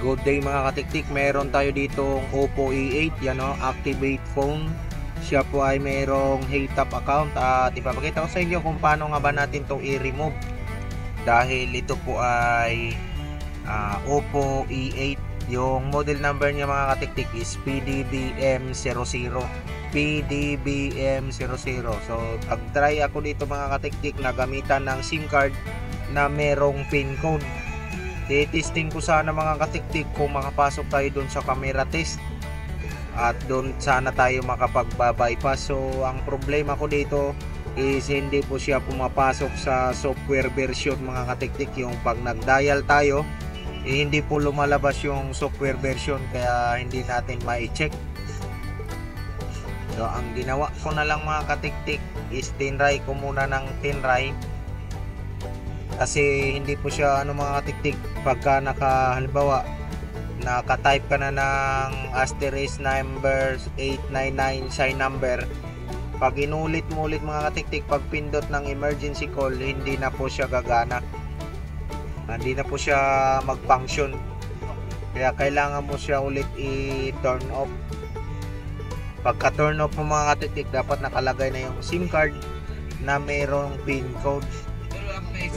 Good day mga katiktik, meron tayo ditong Oppo E8, yan o, activate phone. Siya po ay merong Hey-Tap account at ipapakita ko sa inyo kung paano nga ba natin itong i-remove. Dahil ito po ay Oppo E8, yung model number niya mga katiktik is PDBM00. PDBM00. So pag-try ako dito mga katiktik na gamitan ng SIM card na merong pin code. Testing ko sana mga katiktik kung makapasok tayo dun sa camera test at dun sana tayo makapag-bypass. So ang problema ko dito is hindi po siya pumapasok sa software version mga katiktik. Yung pag nag-dial tayo hindi po lumalabas yung software version, kaya hindi natin ma-check. So ang ginawa ko na lang mga katiktik is tinry ko muna ng tinry, kasi hindi po siya mga katiktik pagka halimbawa naka-type ka na ng asterisk number 899 sign number, pag inulit mo ulit mga katiktik, pag pindot ng emergency call, hindi na po siya gagana, hindi na po siya mag-function, kaya kailangan mo siya ulit i-turn off. Pagka turn off mo mga katiktik, dapat nakalagay na yung SIM card na mayroong pin code.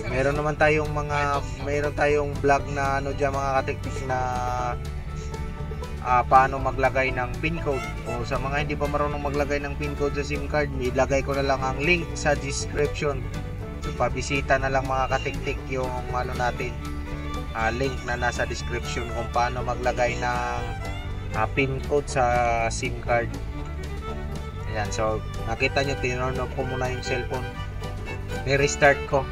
Meron tayong vlog na diyan mga katiktik na paano maglagay ng pin code. O sa mga hindi pa marunong maglagay ng pin code sa SIM card, ilagay ko na lang ang link sa description. So pabisita na lang mga katiktik yung natin, link na nasa description kung paano maglagay ng pin code sa SIM card. Ayan, so nakita nyo, tinurn off ko muna yung cellphone, i-restart ko.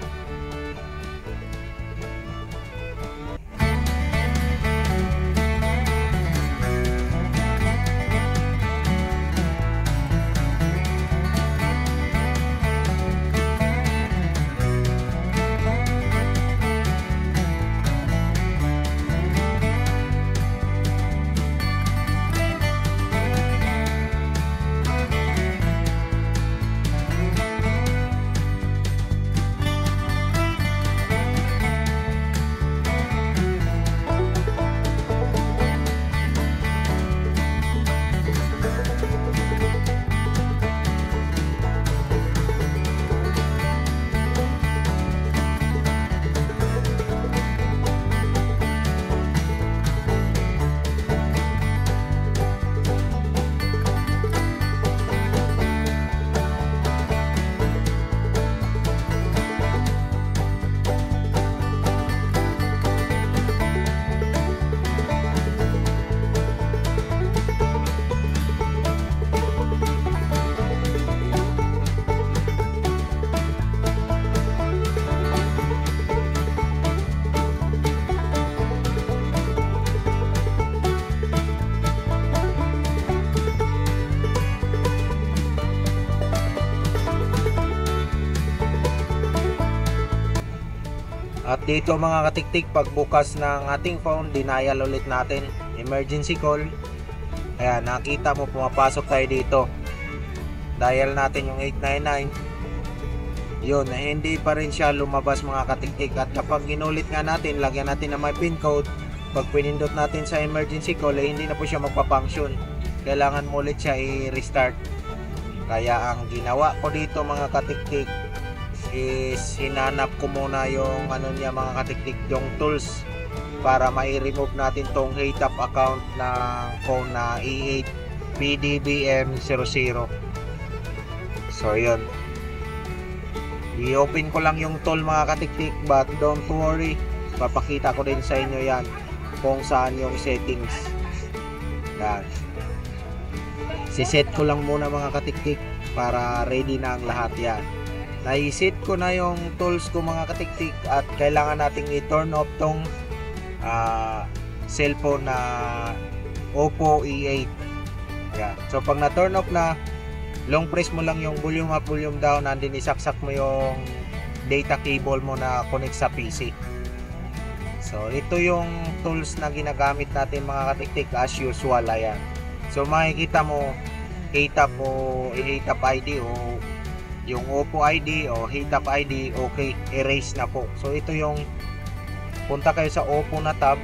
At dito mga katiktik, pagbukas ng ating phone, denial ulit natin, emergency call. Ayan, nakita mo pumapasok tayo dito. Dial natin yung 899. Yun, hindi pa rin siya lumabas mga katiktik. At kapag ginulit nga natin, lagyan natin ng may pin code, pag pinindot natin sa emergency call, hindi na po siya magpa-function. Kailangan mo ulit siya i-restart. Kaya ang ginawa ko dito mga katiktik is hinanap ko muna yung niya mga katiktik, yung tools para mai-remove natin tong Hey-Tap account ng phone na E8 PDBM00. So yun, i-open ko lang yung tool mga katiktik, but don't worry, papakita ko din sa inyo yan kung saan yung settings. Yan, siset ko lang muna mga katiktik para ready na ang lahat. Yan, naiset ko na yung tools ko mga katiktik, at kailangan nating i-turn off tong cellphone na Oppo E8. Yan. So pag na-turn off na, long press mo lang yung volume up, volume down, and then isaksak mo yung data cable mo na connect sa PC. So ito yung tools na ginagamit natin mga katiktik as usual. Ayan. So makikita mo Hey-Tap o Hey-Tap ID o yung Oppo ID o Hey-Tap ID, okay, erase na po. So ito yung punta kayo sa Oppo na tab,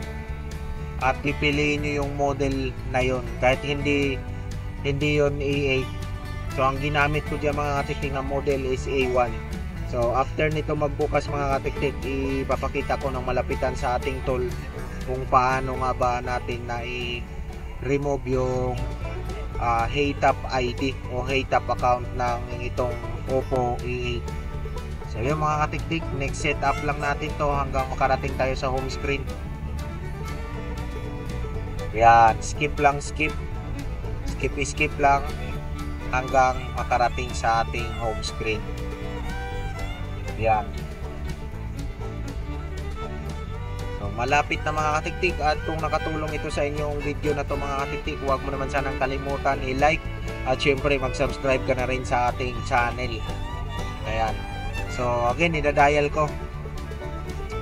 at pipiliin nyo yung model na yon kahit hindi yon A8. So ang ginamit ko dyan mga katiktik na model is A1. So after nito magbukas mga katiktik, ipapakita ko ng malapitan sa ating tool kung paano nga ba natin na i-remove yung HeyTap ID o HeyTap account ng itong Oppo A8. So yun mga katiktik, next setup lang natin to hanggang makarating tayo sa home screen. Yan, skip lang hanggang makarating sa ating home screen. Yan. So malapit na mga katiktik, at kung nakatulong ito sa inyong video na to mga katiktik, huwag mo naman sanang kalimutan i-like at syempre mag-subscribe ka na rin sa ating channel. Ayan. So again, idadial ko.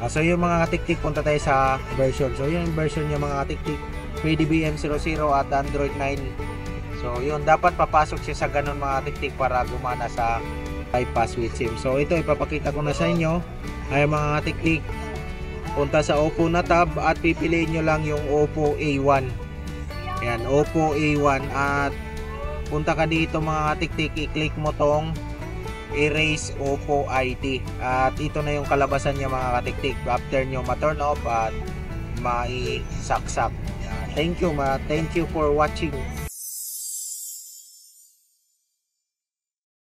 So yung mga katiktik, punta tayo sa version. So yung version niya mga katiktik, PDBM00 at Android 9. So yun, dapat papasok siya sa ganun mga katiktik para gumana sa bypass with SIM. So ito ipapakita ko na sa inyo. Ay mga katiktik, punta sa Oppo na tab at pipiliin nyo lang yung Oppo A1. Ayan, Oppo A1, at punta ka dito mga katiktik, i-click mo tong erase Oppo ID, at ito na yung kalabasan niya mga katiktik after nyo ma-turn off at mai-saksak. Thank you for watching.